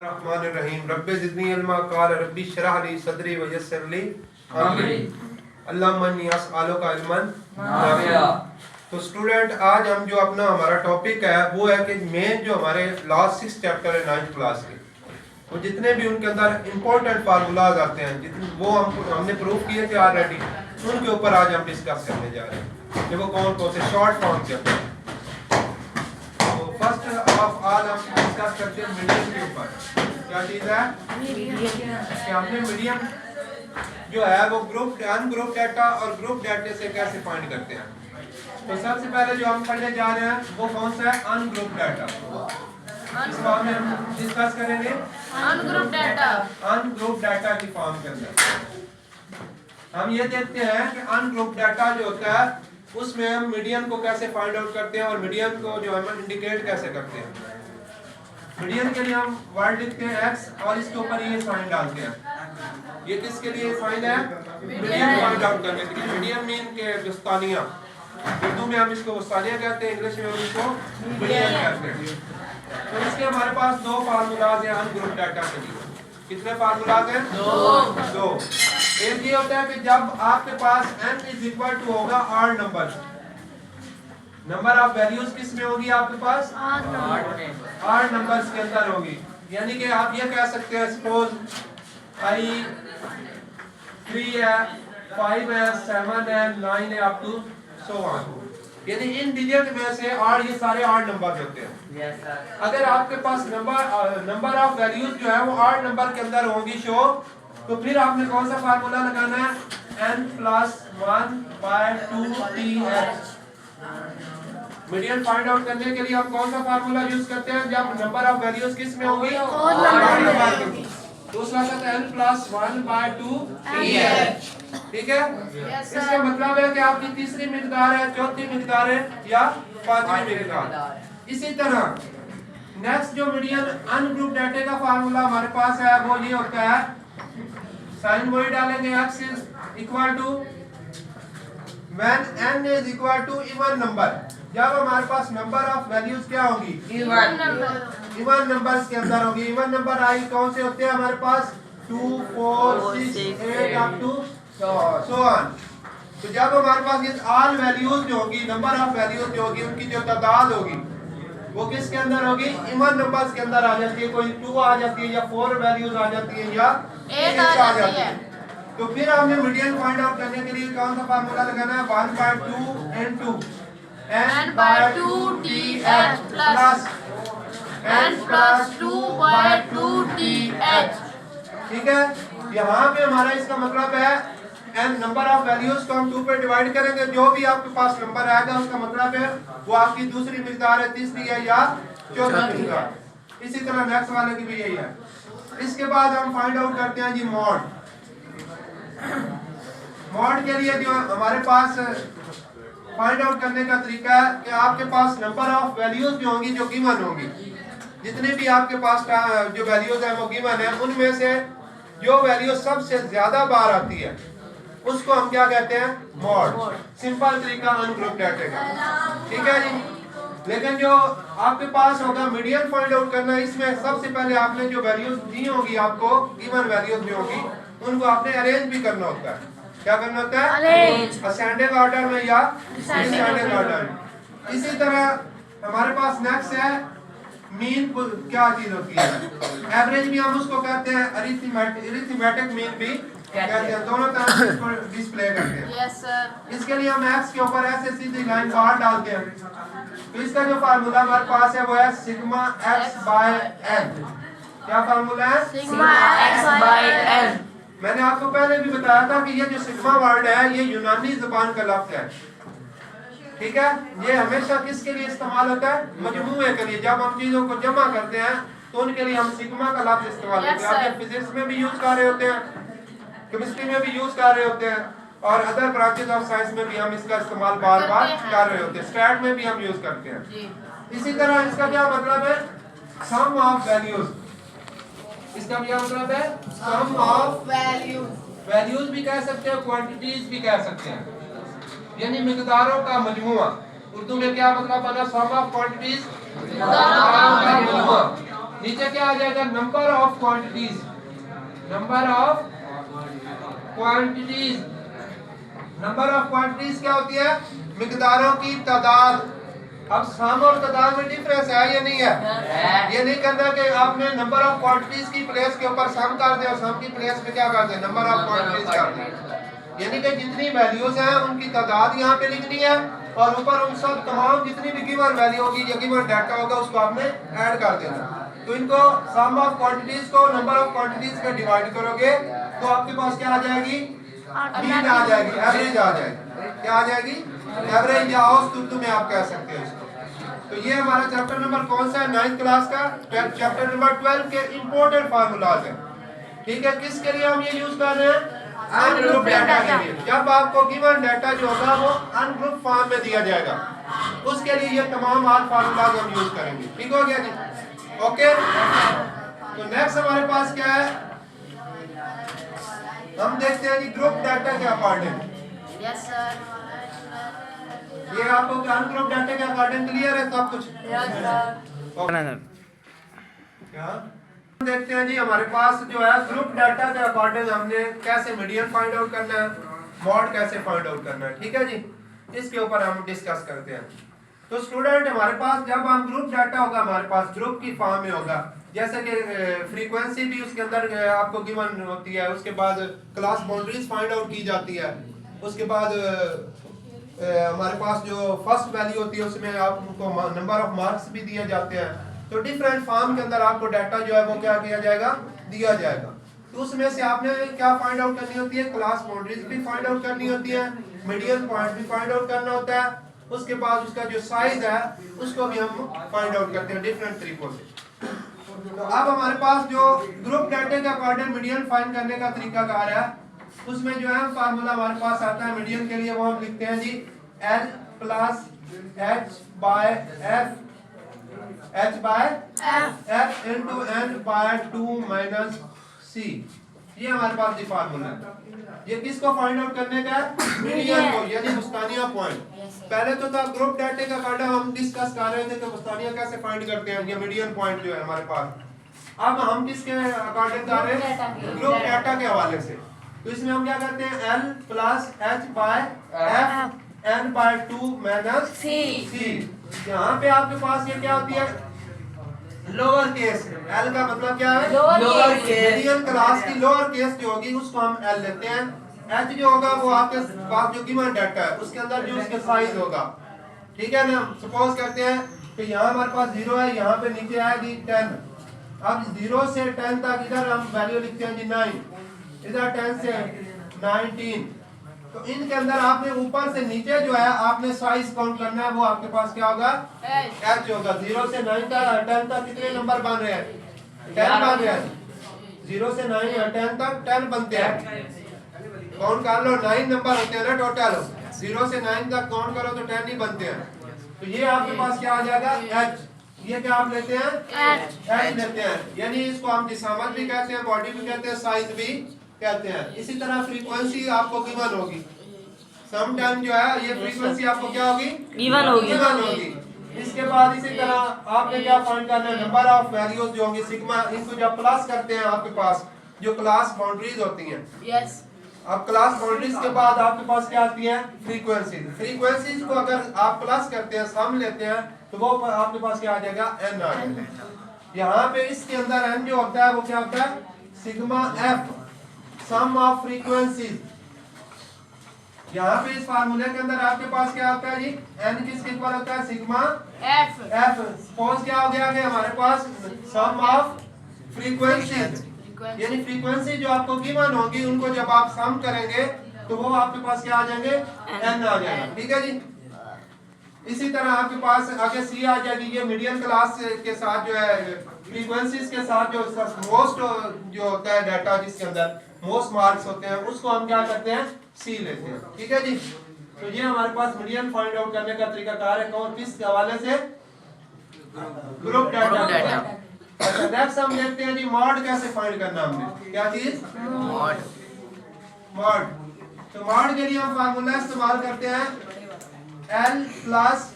रहीम रब्बे ज़िदनी इल्मा क़ाल रब्बी इश्रह ली सदरी व यस्सिर ली अमरी अल्लाहुम्मा इन्नी अस्अलुका इल्मन नाफ़िआ। तो स्टूडेंट, आज हम जो अपना हमारा टॉपिक है वो है कि मेन जो हमारे लास्ट 6 चैप्टर है 9th क्लास के, वो जितने भी उनके अंदर इंपॉर्टेंट फार्मूलाज आते हैं जितने वो हमने प्रूव किए थे ऑलरेडी, उनके ऊपर आज हम डिस्कस करने जा रहे हैं कि वो कौन कौन से शॉर्ट फॉर्म के अंदर। तो फर्स्ट ऑफ ऑल हम डिस्कस करते हैं मीडियम के ऊपर। क्या चीज़ है कि हमने मीडियम जो है वो ग्रुप अनग्रुप डाटा और ग्रुप डाटा से कैसे फाइंड करते हैं। तो सबसे पहले जो हम पढ़ने जा रहे हैं वो कौन सा है, अनग्रुप डाटा। इस बारे में हम डिस्कस करेंगे अनग्रुप डाटा की फॉर्म के अंदर। हम ये देखते हैं कि अनग्रुप डाटा जो होता है उसमें हम मीडियन को कैसे फाइंड आउट करते हैं और मीडियन को जो हम इंडिकेट कैसे करते हैं। मीडियन के लिए हम वर्ड लिखते हैं x और इसके ऊपर ये साइन डालते हैं। ये किसके लिए साइन है, मीडियन फाइंड आउट करने के लिए। मीडियन मीन के गुस्तानिया, उर्दू में हम इसको गुस्तानिया कहते हैं, इंग्लिश में हम इसको मीडियन कहते हैं। तो इसके हमारे पास दो फार्मूलाज हैं अनग्रुप डाटा के लिए। कितने फार्मूलाज हैं? दो। एक ये होता है कि जब आपके पास n इज इक्वल टू होगा ऑड नंबर ऑफ वैल्यूज किस में होगी आपके पास, ऑड नंबर्स के अंदर होगी। यानी कि आप ये कह सकते हैं सपोज i 3 है, 5 है, 7 है, 9 है, अप टू सो ऑन। यानी इन डिजिट में से और ये सारे ऑड नंबर होते हैं। अगर आपके पास नंबर ऑफ वैल्यूज जो है वो ऑड नंबर के अंदर होंगी शो, तो फिर आपने कौन सा फार्मूला लगाना है, n+1/2th। मीडियन फाइंड आउट करने के लिए हम कौन सा फार्मूला यूज करते हैं, जब नंबर ऑफ वैल्यूज किस में होगी, ऑड नंबर के। दूसरा कहता है n+1/2th। ठीक है, इसका मतलब है कि आपकी तीसरी मिकदार है, चौथी मिकदार है या पांचवी मिकदार। इसी तरह नेक्स्ट जो मीडियन अनग्रुप डाटा का फार्मूला हमारे पास है वो ये होता है, साइन वही डालेंगे, x is equal to when n is equal to even number. जब हमारे पास नंबर ऑफ वैल्यूज क्या होगी, इवन नंबर्स के अंदर होगी। इवन नंबर आई कौन से होते हैं हमारे पास, 2 4 6 8 अप टू सो ऑन। तो जब हमारे पास ये ऑल वैल्यूज जो होगी, नंबर ऑफ वैल्यूज जो होगी, उनकी जो तादाद होगी वो किसके अंदर होगी, इवन नंबर्स के अंदर आ जाती है। कोई 2 आ जाती है या 4 वैल्यूज आ जाती है या 8 आ जाती है। तो फिर हमने मीडियन फाइंड आउट करने के लिए कौन सा फार्मूला लगाना है, 1/2 n2 n/2th प्लस n+2/2th। ठीक है, यहाँ पे हमारा इसका मतलब है n नंबर ऑफ वैल्यूज को हम 2 पे डिवाइड करेंगे, जो भी आपके पास नंबर आएगा उसका मतलब है वो आपकी दूसरी मिकदार है, तीसरी है या चौथी मिकदार। इसी तरह नेक्स्ट वाले की भी यही है। इसके बाद हम फाइंड आउट करते हैं जी मॉड। मॉड के लिए जो हमारे पास फाइंड आउट करने का तरीका है कि आपके पास नंबर ऑफ वैल्यूज जो होंगी, जो गिवन होंगी, जितने भी आपके पास जो वैल्यूज है वो गिवन है, उनमें से जो वैल्यू सबसे ज्यादा बार आती है उसको हम क्या कहते हैं, मॉड। सिंपल तरीका अनग्रुप डाटा का। ठीक है जी। लेकिन जो आपके पास होगा मीडियन फाइंड आउट करना, इसमें सबसे पहले आपने जो वैल्यूज दी होगी, आपको गिवन वैल्यूज जो होगी उनको आपने अरेंज भी करना होता है। क्या करना होता है, असेंडिंग ऑर्डर में या डिसेंडिंग ऑर्डर में। इसी तरह हमारे पास नेक्स्ट है मीन। क्या चीज होती है, एवरेज भी हम उसको कहते हैं, अरिथमेटिक मीन भी कहते हैं। दोनों तरह से इसको डिस्प्ले करते हैं। Yes sir. इसके लिए हम x के ऊपर ऐसे सीधी लाइन बाहर डालते हैं। तो इसका जो फार्मूला हमारे पास है वो है सिग्मा x/n। क्या फार्मूला है, सिग्मा x/n। मैंने आपको पहले भी बताया था कि ये जो सिग्मा वर्ड है ये यूनानी जुबान का लफ्ज है। ठीक है, ये हमेशा किसके लिए इस्तेमाल होता है, मजमूए के लिए। जब हम चीजों को जमा करते हैं तो उनके लिए हम सिग्मा का लफ्ज इस्तेमाल करते हैं। आप फिजिक्स में भी यूज कर रहे होते हैं, केमिस्ट्री में भी यूज कर रहे होते हैं, और अदर ब्रांचेस ऑफ साइंस में भी हम इसका इस्तेमाल बार बार कर रहे होते हैं। स्टैट में भी हम यूज करते हैं। इसी तरह इसका क्या मतलब है, सम ऑफ वैल्यूज। इसका क्या मतलब है, सम ऑफ वैल्यूज भी कह सकते हैं, क्वांटिटीज भी कह सकते हैं, यानी मिकदारों का मजमुआ। उर्दू में क्या मतलब बना, सम ऑफ क्वांटिटीज, मिकदारों का मजमुआ। नीचे क्या आ जाएगा, number of quantities, number of quantities. Number of quantities क्या होती है, मिकदारों की तादाद। अब सम और तादाद में डिफरेंस है या नहीं है? ये नहीं करना कि आपने नंबर ऑफ क्वांटिटीज की प्लेस के ऊपर सम कर दे और सम की प्लेस पे क्या कर दे, नंबर ऑफ क्वांटिटीज कर दे। यानी कि जितनी वैल्यूज हैं उनकी तादाद यहाँ पे लिखनी है और ऊपर उन सब तमाम जितनी भी गिवन वैल्यू होगी या गिवन डाटा होगा उसको आपने ऐड कर देना। तो इनको सम ऑफ क्वांटिटीज को नंबर ऑफ क्वांटिटीज में डिवाइड करोगे तो आपके पास क्या आ जाएगी, मीन आ जाएगी, एवरेज आ जाएगी। क्या आ जाएगी, एवरेज या औसत उर्दू में आप कह सकते हो इसको। तो ये हमारा चैप्टर नंबर कौन सा है, 9th क्लास का चैप्टर नंबर 12 के इंपॉर्टेंट फार्मूलाज है। ठीक है, किसके लिए हम ये यूज कर रहे हैं, अनग्रुप डाटा के लिए। जब आपको गिवन डाटा जो होगा वो अनग्रुप फॉर्म में दिया जाएगा उसके लिए ये तमाम आल फार्मूलाज हम यूज करेंगे। ठीक हो गया जी, ओके। तो नेक्स्ट हमारे पास क्या है, हम देखते हैं जी ग्रुप डाटा के अकॉर्डिंग। Yes sir. ये आपको अनग्रुप डाटा के अकॉर्डिंग क्लियर है सब कुछ? Yes sir. क्या देखते हैं जी, हमारे पास जो है ग्रुप डाटा के अकॉर्डिंग हमने कैसे मीडियन फाइंड आउट करना है, मॉड कैसे फाइंड आउट करना है। ठीक है जी, इसके ऊपर हम डिस्कस करते हैं। तो स्टूडेंट हमारे पास जब हम ग्रुप डाटा होगा हमारे पास ग्रुप की फॉर्म में होगा, जैसे कि फ्रीक्वेंसी भी उसके अंदर आपको गिवन होती है, उसके बाद क्लास बाउंड्रीज फाइंड आउट की जाती है, उसके बाद हमारे पास जो फर्स्ट वैल्यू होती है उसमें आपको नंबर ऑफ मार्क्स भी दिए जाते हैं। तो डिफरेंट फॉर्म के अंदर आपको डाटा जो है वो क्या किया जाएगा, दिया जाएगा। तो उसमें से आपने क्या फाइंड आउट करनी होती है, क्लास बाउंड्रीज भी फाइंड आउट करनी होती है, मीडियन पॉइंट भी फाइंड आउट करना होता है, उसके बाद उसका जो साइज है उसको भी हम फाइंड आउट करते हैं डिफरेंट तरीकों से। तो अब हमारे पास जो ग्रुप डाटा के अकॉर्डिंग मीडियन फाइंड करने का तरीका कार है, उसमें जो है फार्मूला हमारे पास आता है मीडियन के लिए, वो हम लिखते हैं जी L plus H by F, H by F into N by 2 minus C। ये हमारे पास जी फार्मूला है। ये किसको फाइंड आउट करने का है, मीडियन को, यानी मुस्तानिया पॉइंट। पहले तो था ग्रुप डाटा का कार्ड हम डिस्कस कर रहे थे कि मुस्तानिया कैसे फाइंड करते हैं, ये मीडियन पॉइंट जो है हमारे पास। अब हम किसके अकॉर्डिंग कर रहे हैं, ग्रुप डाटा के हवाले से। तो इसमें हम क्या करते हैं, L plus H by F N by 2 minus C। यहाँ पे आपके पास ये क्या होती है, लोअर केस। L का मतलब क्या है, लोअर केस। मीडियन क्लास की लोअर केस जो होगी उसको हम L लेते हैं। H जो होगा वो आपके पास जो गिवन डाटा है उसके अंदर जो उसके साइज होगा। ठीक है ना, सपोज करते हैं कि यहाँ हमारे पास 0 है, यहाँ पे नीचे आएगी 10। अब 0 से 10 तक इधर हम वैल्यू लिखते हैं जी 9, इधर 10 से 19। तो इनके अंदर आपने ऊपर से नीचे जो है आपने साइज काउंट करना है, वो आपके पास क्या होगा, H होगा। 0 से 9 तक 10 तक कितने नंबर बन रहे हैं, 10 बन रहे हैं। 0 से 9 या 10 तक 10 बनते हैं, काउंट कर लो 9 नंबर होते हैं ना टोटल। 0 से 9 तक काउंट करो तो 10 ही बनते हैं। तो ये आपके पास क्या आ जाएगा, H। ये क्या आप लेते हैं, H लेते हैं, यानी इसको हम जिसामत भी कहते हैं, बॉडी भी कहते हैं, साइज भी कहते हैं। इसी तरह फ्रीक्वेंसी आपको गिवन होगी, सम टाइम जो है ये फ्रीक्वेंसी आपको क्या होगी, गिवन होगी। इसके बाद इसी तरह आपने क्या फाइंड करना है, नंबर ऑफ वैल्यूज जो होंगी सिग्मा, इनको जब प्लस करते हैं आपके पास जो क्लास बाउंड्रीज होती हैं। यस। अब क्लास बाउंड्रीज के बाद आपके पास क्या आती है, फ्रीक्वेंसी। फ्रीक्वेंसीज को अगर आप प्लस करते हैं, सम लेते हैं, तो वो आपके पास क्या आ जाएगा, n आ जाएगा। यहाँ पे इसके अंदर n जो होता है वो क्या होता है, sigma f, sum of frequencies. यहाँ पे इस फार्मूले के अंदर आपके पास क्या होता है जी, n किसके इक्वल होता है, सिग्मा F। सपोज क्या हो गया कि हमारे पास सम ऑफ फ्रीक्वेंसीज, यानी फ्रीक्वेंसी जो आपको गिवन होगी उनको जब आप सम करेंगे तो वो आपके पास क्या आ जाएंगे, n आ जाएगा। ठीक है जी। इसी तरह आपके पास आगे C आ जाएगी। ये मीडियन क्लास के साथ जो है फ्रीक्वेंसीज के साथ जो मोस्ट जो होता है डाटा जिसके अंदर मोस्ट मार्क्स होते हैं उसको हम क्या करते हैं, C लेते हैं। ठीक है जी। तो ये हमारे पास मीडियन फाइंड आउट करने का तरीका कार है, कौन किस हवाले से, ग्रुप डाटा। अच्छा नेक्स्ट हम देखते हैं जी मॉड कैसे फाइंड करना हमने, क्या चीज, मॉड। तो मॉड के लिए हम फार्मूला इस्तेमाल करते हैं L plus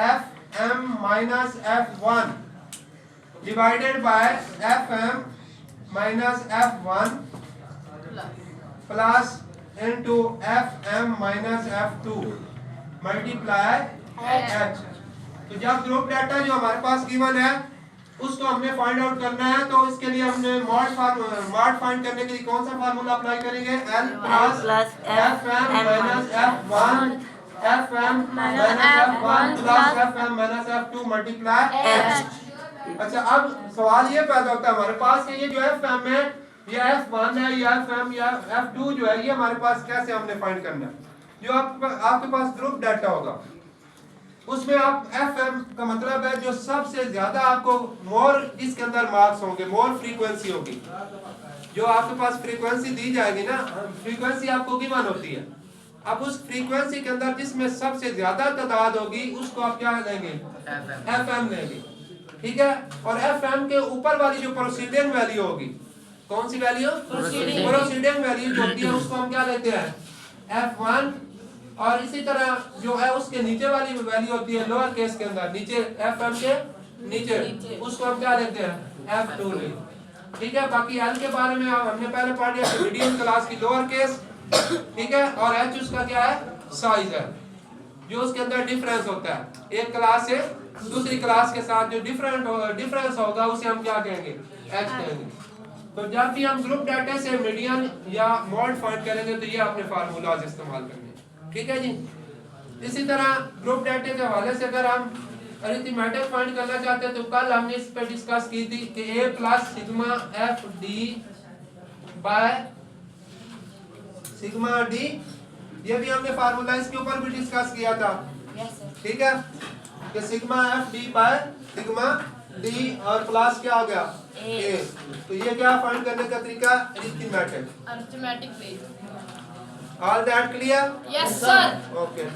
F M minus F1। Divided by FM minus F1 plus into FM minus F2 multiply H। तो जब ग्रुप डाटा जो हमारे पास गिवन है उसको हमने फाइंड आउट करना है, तो इसके लिए हमने मॉड फाइंड करने के लिए कौन सा फार्मूला अप्लाई करेंगे? L plus FM minus F1 FM minus F1 plus FM minus F2 multiply H। अच्छा, अब सवाल ये पैदा होता है हमारे पास कि ये जो FM है या F1 है या FM या F2 जो है ये हमारे पास कैसे हमने फाइंड करना है? जो आपके पास ग्रुप डाटा होगा उसमें आप FM का मतलब है जो सबसे ज्यादा आपको मोर इसके अंदर मार्क्स होंगे, मोर फ्रीक्वेंसी होगी। जो आपके पास फ्रीक्वेंसी दी जाएगी ना, फ्रीक्वेंसी आपको गिवन होती है। अब उस फ्रीक्वेंसी के अंदर जिसमें सबसे ज्यादा तादाद होगी उसको आप क्या लेंगे? FM लेंगे, ठीक है। और FM के ऊपर वाली जो प्रोसीडिंग वैल्यू होगी, कौन सी वैल्यू? प्रोसीडिंग वैल्यू जो होती है उसको हम क्या लेते हैं? F1। और इसी तरह जो है उसके नीचे वाली वैल्यू होती है लोअर केस के अंदर, नीचे FM के नीचे उसको हम क्या लेते हैं? F2 लेते हैं, ठीक है। बाकी L के बारे में हमने पहले पढ़ लिया, मीडियम क्लास की लोअर केस, ठीक है। और H उसका क्या है? साइज है, जो उसके अंदर डिफरेंस होता है एक क्लास से दूसरी क्लास के साथ जो डिफरेंस होगा उसे हम क्या कहेंगे? H कहेंगे। तो जब भी हम ग्रुप डाटा से मीडियन या मॉड फाइंड करेंगे तो ये अपने फार्मूलाज इस्तेमाल करेंगे, ठीक है जी। इसी तरह ग्रुप डाटा के हवाले से अगर हम अरिथमेटिक फाइंड करना चाहते हैं तो कल हमने इस पर डिस्कस की थी कि A plus sigma FD by sigma D, ये भी हमने फार्मूला इसके ऊपर भी डिस्कस किया था, ठीक है। कि sigma FD by sigma D और प्लस क्या हो गया? A। तो ये क्या फाइंड करने का तरीका? Arithmetic Arithmetic way. All that clear? Yes, sir. Okay.